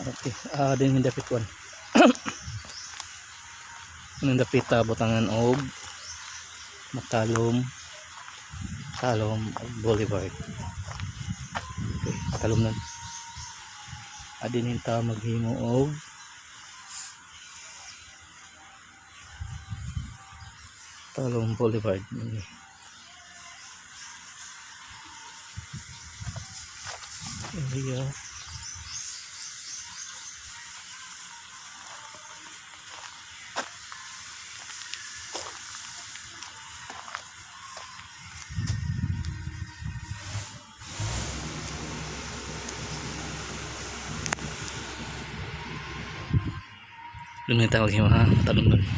Okay, din yung dapit one. Yung dapit butangan og Talom Boulevard. Okay, Talom na. Adin ta maghimo og Talom Boulevard. Area. Lumita maghimo ha, Talom.